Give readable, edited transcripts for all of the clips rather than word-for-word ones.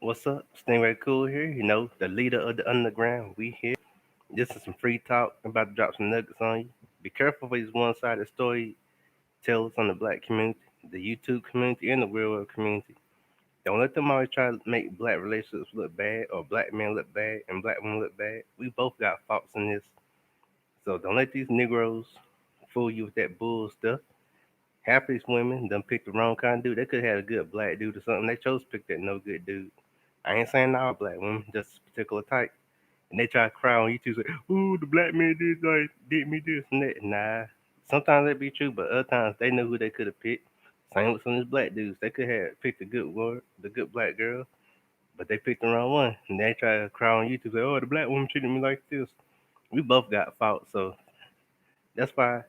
What's up? Stingray Cool here, the leader of the underground. We here. This is some free talk. I'm about to drop some nuggets on you. Be careful with these one-sided story tellers on the black community, the YouTube community, and the real world community. Don't let them always try to make black relationships look bad or black men look bad and black women look bad. We both got faults in this. So don't let these Negroes fool you with that bull stuff. Half of these women done picked the wrong kind of dude. They could have had a good black dude or something. They chose to pick that no good dude. I ain't saying all black women, just a particular type. And they try to cry on YouTube, say, "Ooh, the black man did me this and that." Nah, sometimes that be true, but other times they know who they could have picked. Same with some of these black dudes. They could have picked the good black girl, but they picked the wrong one. And they try to cry on YouTube, say, "Oh, the black woman treated me like this." We both got faults, so that's why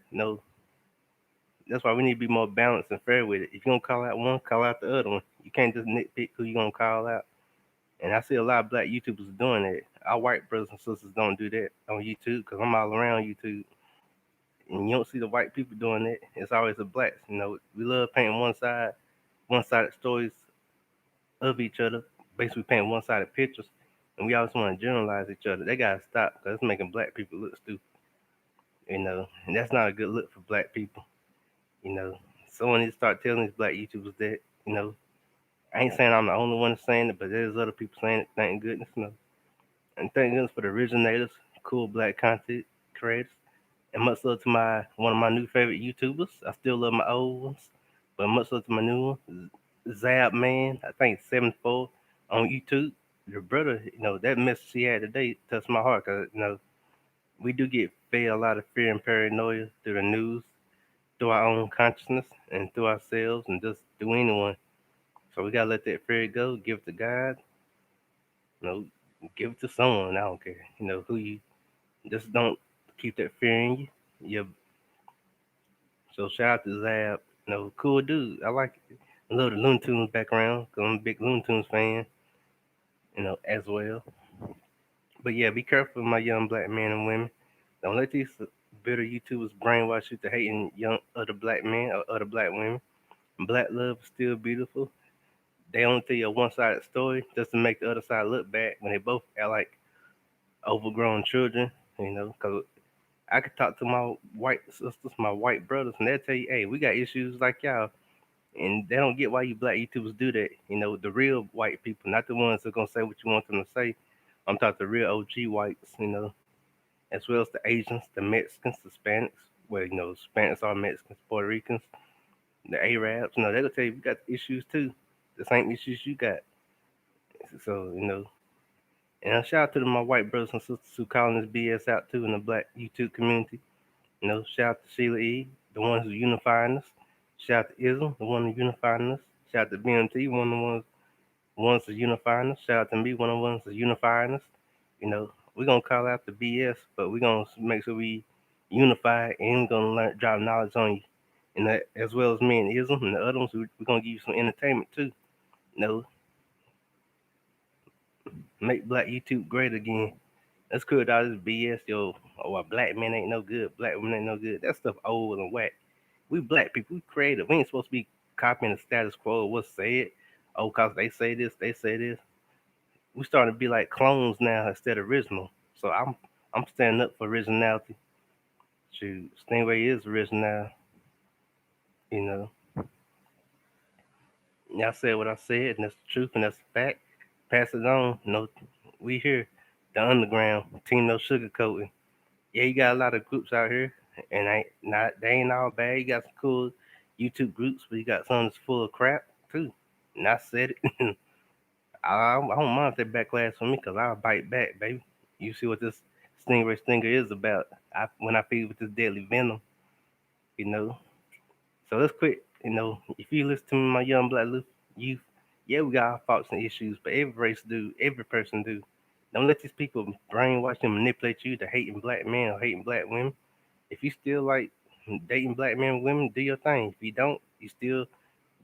that's why we need to be more balanced and fair with it. If you gonna call out one, call out the other one. You can't just nitpick who you gonna call out. And I see a lot of black YouTubers doing that. Our white brothers and sisters don't do that on YouTube because I'm all around YouTube. And you don't see the white people doing that. It's always the blacks. We love painting one-sided stories of each other, basically painting one-sided pictures. And we always want to generalize each other. They gotta stop because it's making black people look stupid. And that's not a good look for black people. You know, someone needs to start telling these black YouTubers that. You know, I ain't saying I'm the only one saying it, but there's other people saying it. Thank goodness. And thank goodness for the originators, cool black content creators. And much love to my one of my new favorite YouTubers. I still love my old ones, but much love to my new one, Zab Man. I think 74 on YouTube. Your brother, that message he had today touched my heart because we do get fed a lot of fear and paranoia through the news, through our own consciousness, and through ourselves, and just through anyone. So we gotta let that fear go. Give it to God. You know, give it to someone. I don't care. Who you. Just don't keep that fear in you. Yeah. So shout out to Zab. Cool dude. I like it. I love the Looney Tunes background because I'm a big Looney Tunes fan. As well. But yeah, be careful, my young black men and women. Don't let these bitter YouTubers brainwash you to hating young other black men or other black women. Black love is still beautiful. They only tell you a one-sided story just to make the other side look bad when they both are like overgrown children. Because I could talk to my white sisters, my white brothers, and they'll tell you, hey, we got issues like y'all. And they don't get why you black YouTubers do that. The real white people, not the ones that are going to say what you want them to say. I'm talking the real OG whites, as well as the Asians, the Mexicans, the Hispanics, well, Spanish are Mexicans, Puerto Ricans, the Arabs. They'll tell you we got issues too, the same issues you got. So, and I shout out to my white brothers and sisters who calling this BS out too in the black YouTube community. Shout out to Sheila E., the ones who unifying us. Shout out to Ism, the one who unifying us. Shout out to BMT, one of the ones who unifying us. Shout out to me, one of the ones who unifying us. We're gonna call out the BS, but we're gonna make sure we unify and we're gonna drop knowledge on you. And that, as well as me and Ism and the other ones, we're gonna give you some entertainment too. Make black YouTube great again. That's cool. All this BS, yo. Oh, a black man ain't no good. Black woman ain't no good. That stuff old and whack. We black people, we creative. We ain't supposed to be copying the status quo of what's said. Oh, cause they say this, they say this. We starting to be like clones now instead of original. So I'm standing up for originality. Shoot, Stingray is original. You know, I said what I said, and that's the truth, and that's the fact. Pass it on. We here, the underground, team no sugarcoating. Yeah, you got a lot of groups out here, and they ain't all bad. You got some cool YouTube groups, but you got some that's full of crap too. And I said it. I don't mind if they backlash for me, cause I'll bite back, baby. You see what this Stingray Stinger is about? When I feed with this deadly venom, you know. So let's quit. If you listen to me, my young black youth, yeah, we got our faults and issues, but every race do, every person do. Don't let these people brainwash and manipulate you to hating black men or hating black women. If you still like dating black men and women, do your thing. If you don't, you still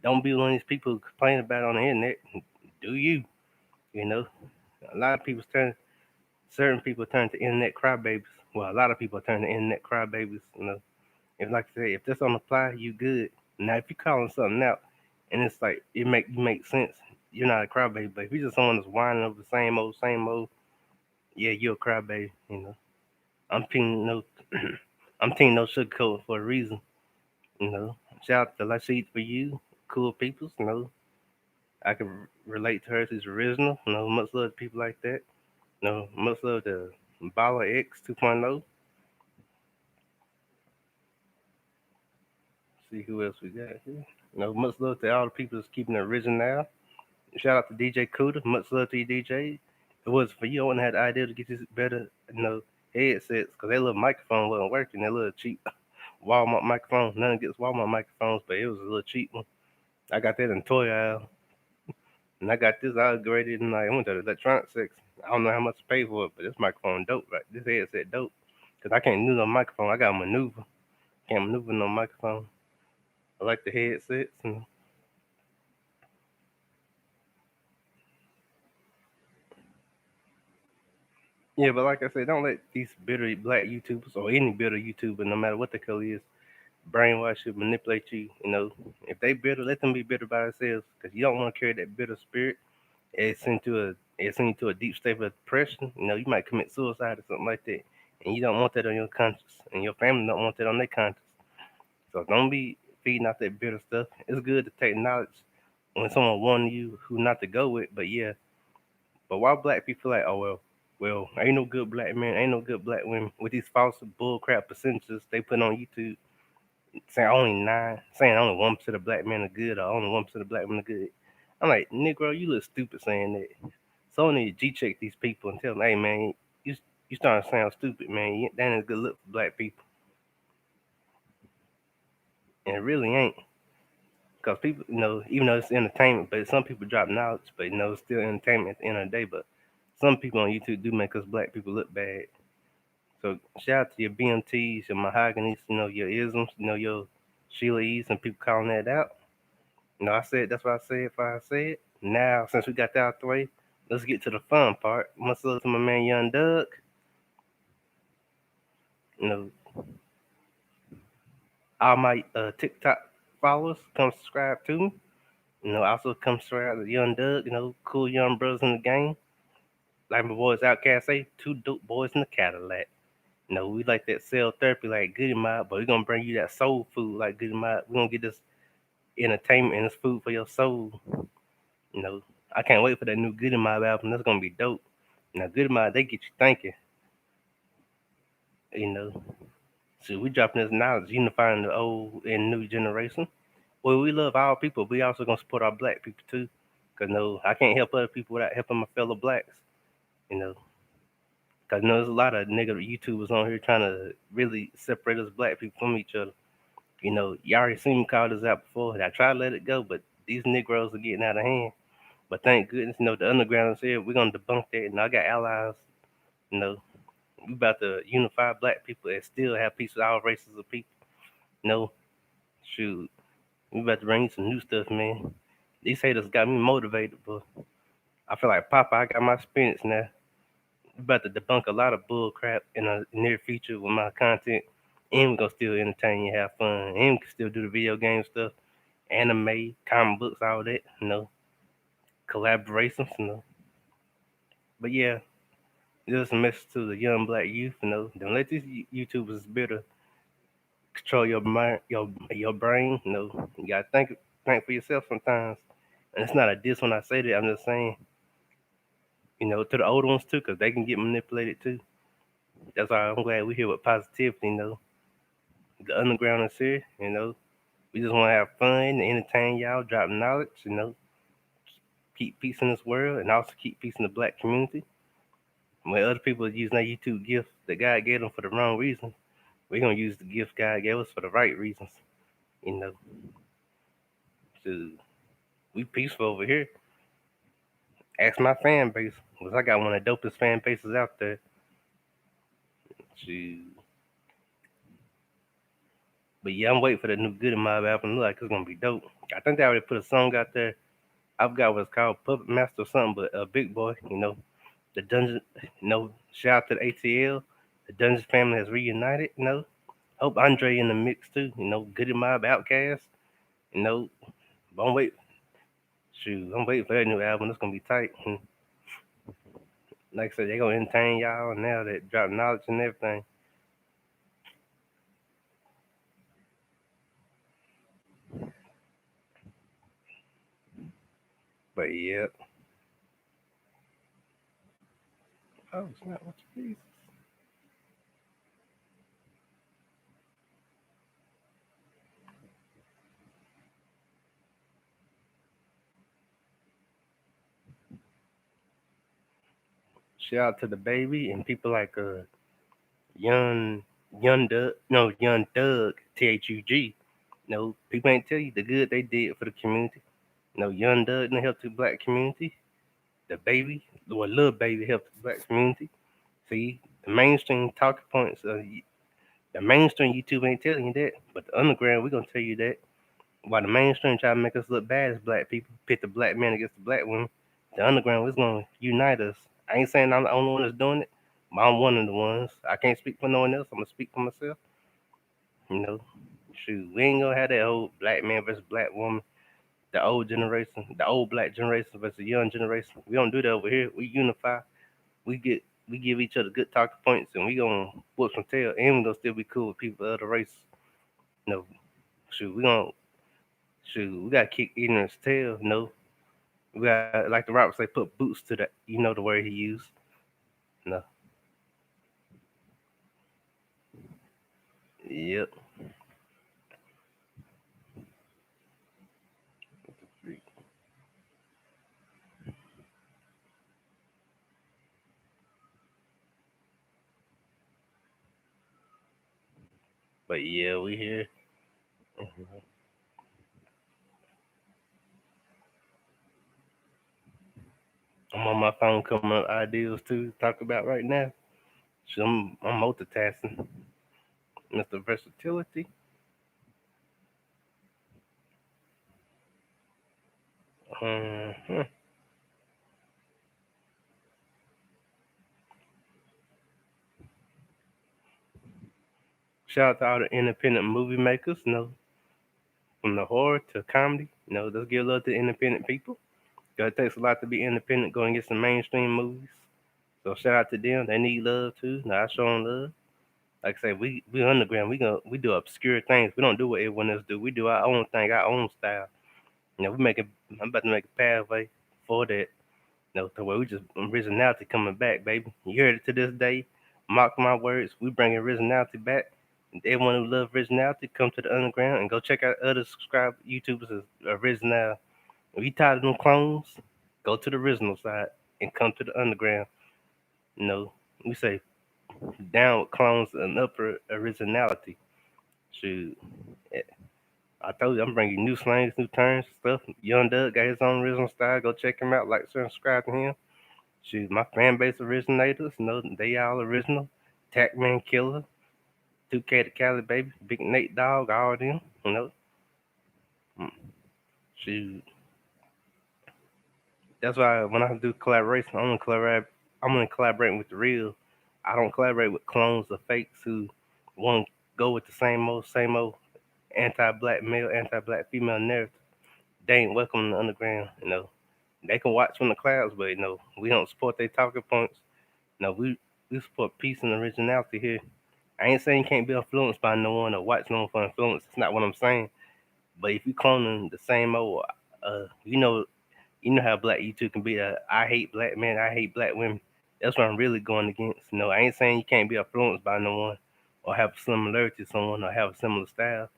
don't be one of these people who complain about it on the internet. Do you? You know, a lot of people certain people turn to internet crybabies. Well, a lot of people turn to internet crybabies. If like I say, if this don't apply, you good. Now, if you calling something out and it's like you make sense, you're not a crybaby. But if you're just someone that's whining over the same old, yeah, you're a crybaby. You know, I'm team no, I'm team no sugarcoat for a reason. You know, shout out to Lashid for you, cool peoples. You know, I can relate to her. She's original. You know, much love to people like that. You know, much love to Bala X 2.0. See who else we got here. You know, much love to all the people that's keeping it original. Shout out to DJ Cuda. Much love to you, DJ. It was for you. I wouldn't have had the idea to get this better, headsets because that little microphone wasn't working. That little cheap Walmart microphone. None against Walmart microphones, but it was a little cheap one. I got that in toy aisle, and I got this upgraded, and I went to the electronics section. I don't know how much to pay for it, but this microphone dope, right? This headset dope. Cause I can't do no microphone. I got to maneuver. Can't maneuver no microphone. I like the headsets. And yeah, but like I said, don't let these bitter black YouTubers or any bitter YouTuber, no matter what the color is, brainwash you, manipulate you. You know, if they bitter, let them be bitter by themselves, because you don't want to carry that bitter spirit. It's into a deep state of depression. You know, you might commit suicide or something like that, and you don't want that on your conscience, and your family don't want that on their conscience. So don't be feeding out that bitter stuff. It's good to take knowledge when someone warning you who not to go with, but yeah. But why black people like, oh well, ain't no good black men, ain't no good black women with these false bull crap percentages they put on YouTube saying only nine, saying only 1% of black men are good or only 1% of black men are good. I'm like, Negro, you look stupid saying that. So I need to G check these people and tell them, hey man, you you starting to sound stupid, man. That ain't a good look for black people, and it really ain't. Cause people, even though it's entertainment, but some people drop knowledge, but it's still entertainment at the end of the day. But some people on YouTube do make us black people look bad. So shout out to your BMTs, your mahoganies, your isms, your Sheila E's, and people calling that out. I said that's what I said if I said. Now, since we got that out the way, let's get to the fun part. Much love to my man Young Doug. You know, all my TikTok followers, come subscribe to me. Also come subscribe to Young Doug. Cool young brothers in the game. Like my boys Outcast say, two dope boys in the Cadillac. We like that cell therapy like Goody Mob, but we're gonna bring you that soul food like Goody Mob. We're gonna get this entertainment and this food for your soul. You know, I can't wait for that new Goody Mob album. That's gonna be dope. Now Goody Mob, they get you thinking. You know, so we dropping this knowledge, unifying the old and new generation. Well, we love our people. We also gonna support our black people too. Cause I can't help other people without helping my fellow blacks. You know, cause there's a lot of nigga YouTubers on here trying to really separate us black people from each other. You already seen me call this out before. I try to let it go, but these Negroes are getting out of hand. But thank goodness, the underground is here. We're gonna debunk that, and I got allies. You know, we about to unify black people and still have peace with all races of people. You know, shoot, we about to bring you some new stuff, man. These haters got me motivated, but I feel like Papa. I got my experience now. We about to debunk a lot of bull crap in the near future with my content, and we gonna still entertain you, have fun, and we can still do the video game stuff, anime, comic books, all that. Collaborations. But yeah, just a message to the young black youth. Don't let these YouTubers bitter control your mind, your brain. You gotta think for yourself sometimes. And it's not a diss when I say that. I'm just saying, to the older ones too, because they can get manipulated too. That's why I'm glad we're here with positivity. The underground is here. We just want to have fun and entertain y'all, drop knowledge. Keep peace in this world, and also keep peace in the black community. When other people are using their YouTube gift that God gave them for the wrong reasons, we're gonna use the gift God gave us for the right reasons. You know, so we peaceful over here. Ask my fan base, cause I got one of the dopest fan bases out there. Shoot. But yeah, I'm waiting for the new Goody Mob album. Look like it's gonna be dope. I think they already put a song out there. I forgot what it's called, Puppet Master or something, but Big Boy. The Dungeon. Shout out to the ATL. The Dungeon family has reunited. Hope Andre in the mix too. Goody Mob Outcast. But I'm wait. Shoot, I'm waiting for that new album. It's gonna be tight. Like I said, they gonna entertain y'all now that drop knowledge and everything. But yeah. Oh, it's not what you please. Shout out to the baby and people like young young Thug THUG. No, people ain't tell you the good they did for the community. No, young Thug done helped the black community. The baby, or little baby helped the black community. See, the mainstream talking points, the mainstream YouTube ain't telling you that, but the underground we gonna tell you that. While the mainstream try to make us look bad as black people, pit the black man against the black woman, the underground is gonna unite us. I ain't saying I'm the only one that's doing it, but I'm one of the ones. I can't speak for no one else. I'm gonna speak for myself. You know, shoot, we ain't gonna have that whole black man versus black woman, the old generation, the old black generation versus the young generation. We don't do that over here. We unify. We get we give each other good talking points, and we gonna whoop some tail, and we gonna still be cool with people of other races. You know, shoot, we gotta kick ignorance tail. You know, we got like the rappers say, put boots to the, the word he used. No, yep. But yeah, we here. Mhm. I'm on my phone coming up ideas too to talk about right now. So I'm multitasking. Mr. Versatility. hmm Shout out to all the independent movie makers. From the horror to comedy. Let's give love to independent people. 'Cause it takes a lot to be independent, going get some mainstream movies. So shout out to them. They need love too. Now I show them love. Like I say, we underground. We do obscure things. We don't do what everyone else do. We do our own thing, our own style. We make it. I'm about to make a pathway for that. To where we just originality coming back, baby. You heard it to this day. Mark my words. We bringing originality back. Everyone who love originality, come to the underground and go check out other subscribe YouTubers as original. If you tired of them clones, go to the original side and come to the underground. You know, we say down with clones and upper originality. Shoot, eh, I told you I'm bringing new slangs, new terms, stuff. Young Doug got his own original style. Go check him out. Like, share, and subscribe to him. Shoot, my fan base originators, they all original. Tackman Killer, 2K the Cali Baby, Big Nate Dog, all of them. Mm, shoot. That's why when I do collaboration, I'm gonna collaborate with the real. I don't collaborate with clones or fakes who want to go with the same old anti-black male, anti-black female narrative. They ain't welcome in the underground. They can watch from the clouds, but we don't support their talking points. We support peace and originality here. I ain't saying you can't be influenced by no one or watch no one for influence. That's not what I'm saying. But if you cloning the same old, uh, you know, you know how black YouTube can be. I hate black men. I hate black women. That's what I'm really going against. I ain't saying you can't be influenced by no one, or have a similarity to someone, or have a similar style.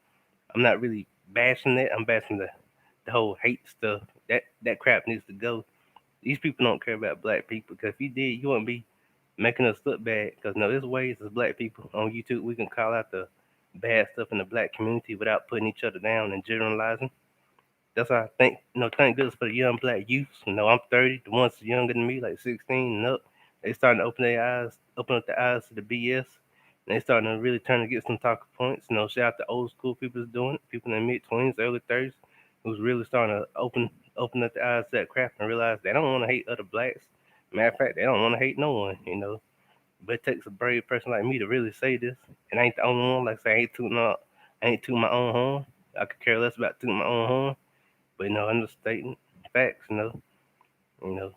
I'm not really bashing that. I'm bashing the whole hate stuff. That crap needs to go. These people don't care about black people. Because if you did, you wouldn't be making us look bad. Because no, there's ways as black people on YouTube we can call out the bad stuff in the black community without putting each other down and generalizing. That's why I think, thank goodness for the young black youth. I'm 30. The ones younger than me, like 16 and up, they starting to open up their eyes to the BS. And they starting to really turn to get some talking points. Shout out to old school people that's doing it, people in their mid 20s, early 30s, who's really starting to open up their eyes to that crap and realize they don't want to hate other blacks. Matter of fact, they don't want to hate no one. But it takes a brave person like me to really say this. And I ain't the only one. Like I say, I ain't tooting my own horn. I could care less about tooting my own horn. But understating. Facts, you know,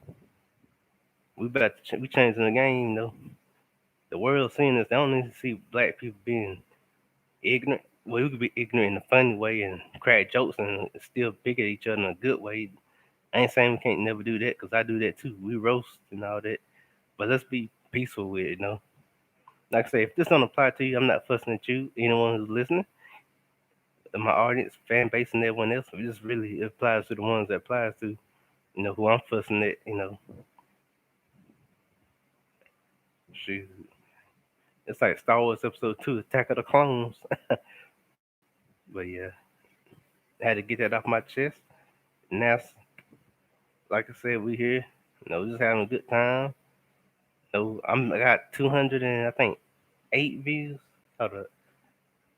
we changing the game. The world seeing us. They don't need to see black people being ignorant. Well, we could be ignorant in a funny way and crack jokes and still pick at each other in a good way. I ain't saying we can't never do that because I do that too. We roast and all that, but let's be peaceful with it. Like I say, if this don't apply to you, I'm not fussing at you. Anyone who's listening, and my audience, fan base, and everyone else, it just really applies to the ones that applies to. Who I'm fussing at. Shoot, it's like Star Wars Episode 2, Attack of the Clones. But yeah, I had to get that off my chest. And that's, like I said, we here. Just having a good time. I got 200 and I think 8 views. Hold up,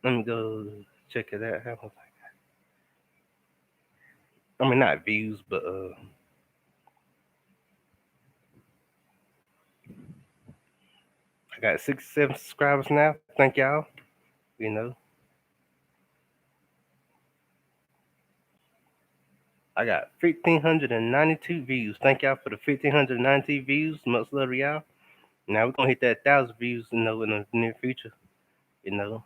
let me go check it out. I mean, not views, but I got 67 subscribers now. Thank y'all. You know, I got 1,592 views. Thank y'all for the 1,590 views. Much love to y'all. Now we're gonna hit that 1,000 views, in the near future. You know,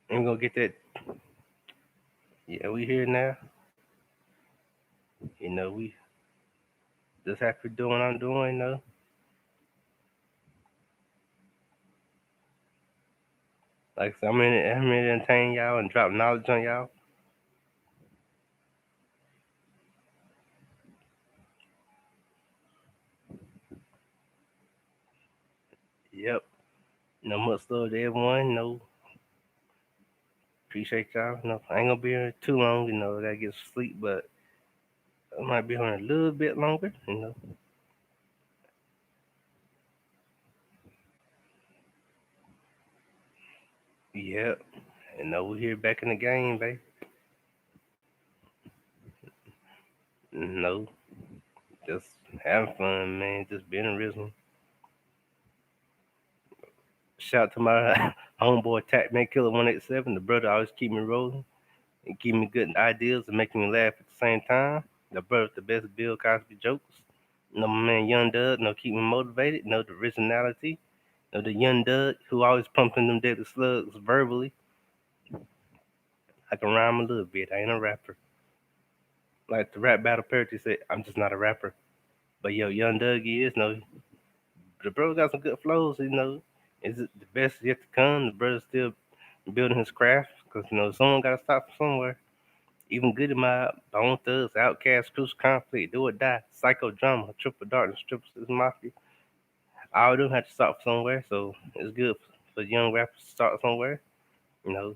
and we're gonna get that. Yeah, we here now. We just happy doing what I'm doing. Like I said, I'm here to entertain y'all and drop knowledge on y'all. Yep. Much love to everyone. Appreciate y'all. I ain't gonna be here too long. I gotta get some sleep, but I might be on a little bit longer. Yep. We're here back in the game, baby. No, just having fun, man. Just being original. Shout out to my homeboy Tatman Killer 187. The brother always keep me rolling and give me good ideas and making me laugh at the same time. The brother with the best Bill Cosby jokes. My man Young Doug, keep me motivated. The originality. The Young Doug who always pumping them deadly slugs verbally. I can rhyme a little bit. I ain't a rapper. Like the rap battle parody said, I'm just not a rapper. But yo, Young Doug is. The bro got some good flows. Is it the best yet to come? The brother's still building his craft because someone got to start from somewhere. Even Good in My Bone Thugs, Outcast, Crucial Conflict, Do or Die, Psychodrama, Triple Darkness, Triple Six Mafia. All of them have to start from somewhere, so it's good for young rappers to start somewhere. You know,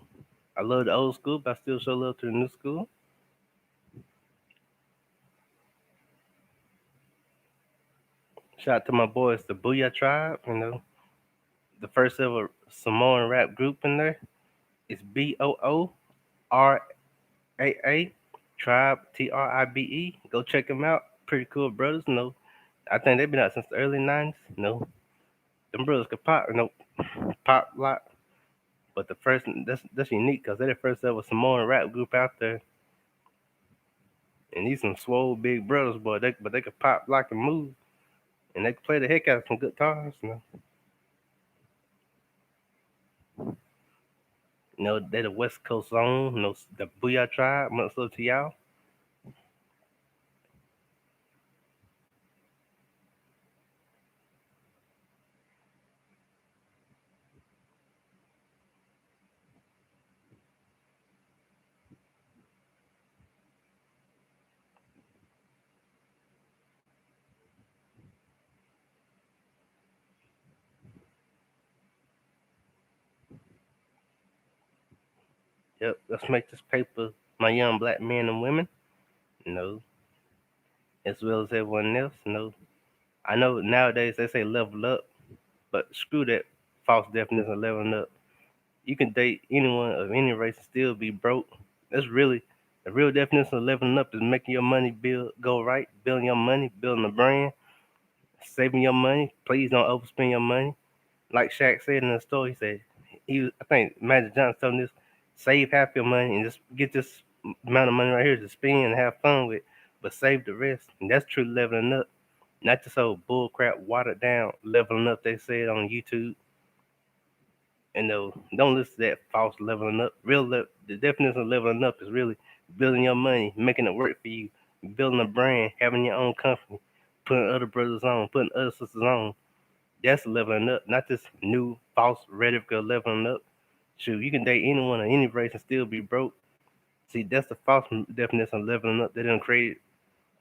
I love the old school, but I still show love to the new school. Shout out to my boys, the Booyah Tribe. The first ever Samoan rap group in there. It's BOORAA Tribe TRIBE. Go check them out. Pretty cool brothers. I think they've been out since the early '90s. Them brothers could pop. Pop lock. But the first that's unique because they're the first ever Samoan rap group out there. And these some swole big brothers, boy. But they could pop, lock, and move, and they could play the heck out of some guitars. They're the West Coast zone. The Booyah Tribe. Much love to y'all. Yep. Let's make this paper, my young black men and women. You know, as well as everyone else. I know nowadays they say level up, but screw that false definition of leveling up. You can date anyone of any race and still be broke. That's really the real definition of leveling up is making your money go right, building your money, building a brand, saving your money. Please don't overspend your money. Like Shaq said in the story, he said I think Magic Johnson told me this. Save half your money and just get this amount of money right here to spend and have fun with, but save the rest. And that's true leveling up. Not just old bull crap, watered down leveling up. They said on YouTube. And don't listen to that false leveling up. The definition of leveling up is really building your money, making it work for you, building a brand, having your own company, putting other brothers on, putting other sisters on. That's leveling up, not this new false rhetoric of leveling up. Shoot, you can date anyone of any race and still be broke. See, that's the false definition of leveling up. They didn't create it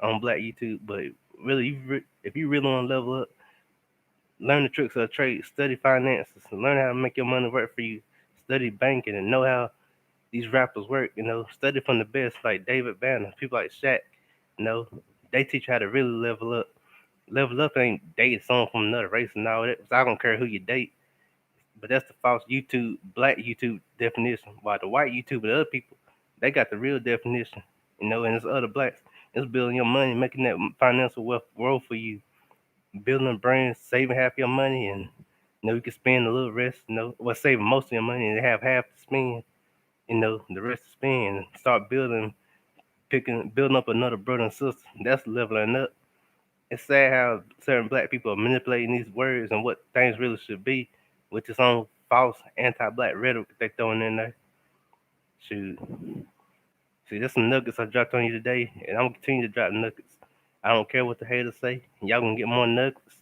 on Black YouTube, but really, if you really want to level up, learn the tricks of the trade, study finances, and learn how to make your money work for you. Study banking and know how these rappers work. Study from the best like David Banner, people like Shaq. You know, they teach you how to really level up. Level up ain't dating someone from another race and all that. So I don't care who you date, but that's the false YouTube, Black YouTube definition. While the white YouTube and other people, they got the real definition. And it's other blacks. It's building your money, making that financial wealth grow for you, building a brand, saving half your money, and you can spend a little rest. Saving most of your money and have half to spend. The rest to spend. And start building up another brother and sister. That's leveling up. It's sad how certain black people are manipulating these words and what things really should be, with this own false anti-black rhetoric they throwing in there. Shoot, see, there's some nuggets I dropped on you today, and I'm gonna continue to drop nuggets. I don't care what the haters say. Y'all gonna get more nuggets.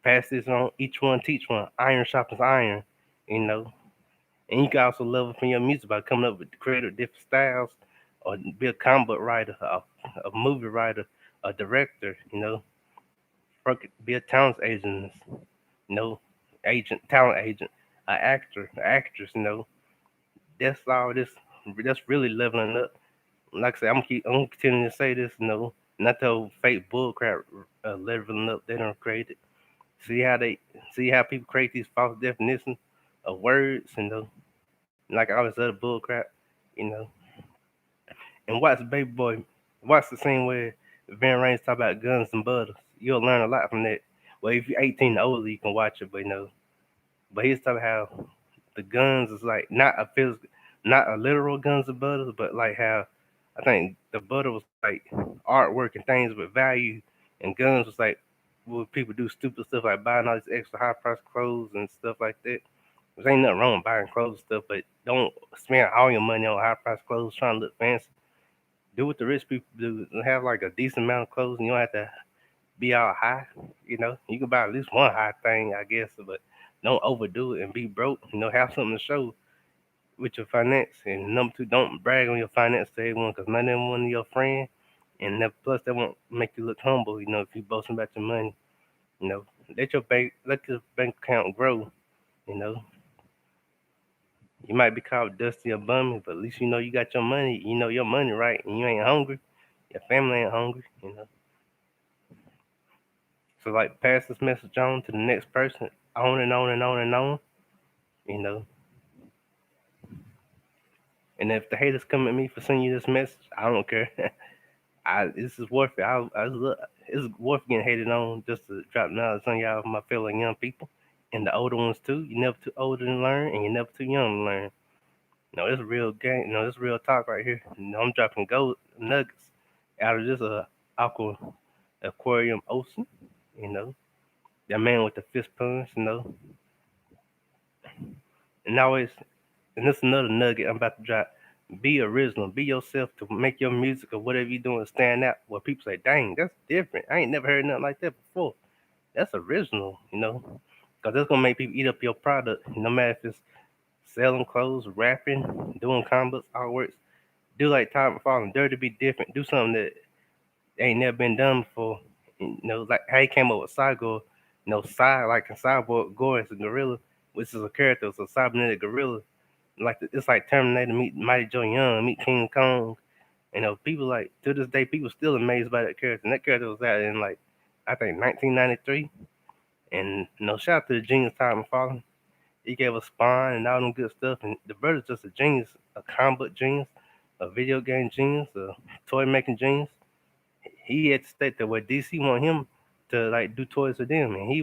Pass this on. Each one teach one. Iron sharpens iron. You know, and you can also level from your music by coming up with creative different styles, or be a comic book writer, a movie writer, a director. Be a talent agent. You know, talent agent, an actor, an actress. That's all this. That's really leveling up. Like I said, I'm continuing to say this. Not the old fake bull crap leveling up they don't create it. See how people create these false definitions of words. Like all this other bull crap. You know, and watch Baby Boy. Watch the scene where Van Reigns talk about guns and butters. You'll learn a lot from that. Well, if you're 18 or older, you can watch it, But he's talking how the guns is like not a literal guns and butters, but like how I think the butter was like artwork and things with value, and guns was like what people do stupid stuff like buying all these extra high price clothes and stuff like that. There ain't nothing wrong with buying clothes and stuff, but don't spend all your money on high price clothes trying to look fancy. Do what the rich people do and have like a decent amount of clothes, and you don't have to be all high. You can buy at least one high thing, I guess, but don't overdo it and be broke. Have something to show with your finance. And number two, don't brag on your finance to everyone, because none of them one of your friends. And plus, that won't make you look humble. If you boasting about your money, you know, let your bank account grow. You know, you might be called dusty or bummy, but at least you got your money. You know your money right, and you ain't hungry. Your family ain't hungry. So like, pass this message on to the next person, on and on and on and on. You know, and if the haters come at me for sending you this message, I don't care. This is worth it. It's worth getting hated on just to drop knowledge on y'all, my fellow young people, and the older ones too. You're never too old to learn, and you're never too young to learn. It's real game. It's real talk right here. I'm dropping gold nuggets out of this aqua aquarium ocean. You know, that man with the fist punch. And always, and this is another nugget I'm about to drop. Be original. Be yourself to make your music or whatever you're doing stand out. Where people say, "Dang, that's different. I ain't never heard nothing like that before." That's original. Because that's gonna make people eat up your product. No matter if it's selling clothes, rapping, doing combos, artworks. Do like Tom Falling, Dare to be different. Do something that ain't never been done before. Like how he came up with Cyborg. Like in Cyborg, Gore is a gorilla, which is a character, it's a cybernetic gorilla. It's like Terminator meet Mighty Joe Young meet King Kong. People like to this day, people still amazed by that character. And that character was out in like I think 1993. And shout out to the genius Tom Fallen. He gave us Spawn and all them good stuff. And the brother's just a genius, a comic book genius, a video game genius, a toy making genius. He had to state that where DC want him to like do toys for them, and he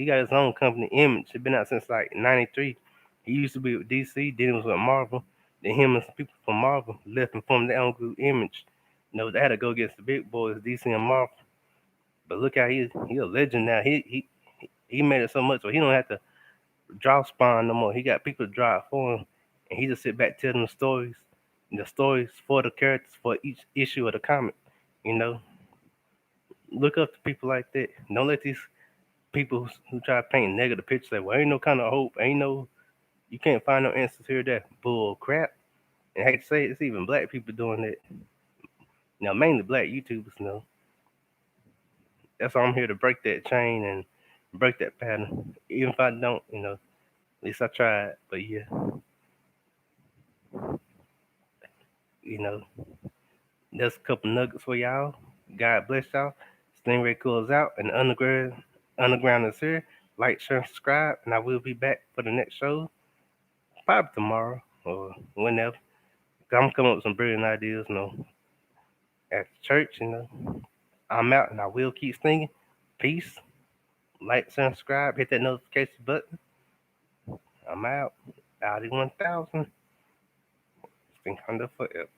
got his own company, Image. It's been out since like '93. He used to be with DC, then he was with Marvel. Then him and some people from Marvel left and formed their own group Image. They had to go against the big boys, DC and Marvel. But look how he a legend now. He made it so much so he don't have to draw Spawn no more. He got people to draw it for him, and he just sit back tell them the stories for the characters for each issue of the comic. You know, look up to people like that. Don't let these people who try to paint negative pictures say, "Well, ain't no kind of hope, ain't no, you can't find no answers here." That bull crap. And I hate to say it, it's even black people doing that. Now, mainly black YouTubers. That's why I'm here to break that chain and break that pattern. Even if I don't, at least I tried. But yeah, you know, that's a couple nuggets for y'all. God bless y'all. Stingray Cool's out, and the underground is here. Like, share, and subscribe, and I will be back for the next show, probably tomorrow or whenever. I'm coming up with some brilliant ideas, at church. I'm out, and I will keep singing. Peace. Like, share, and subscribe. Hit that notification button. I'm out. Audi 1000. It's been Honda forever.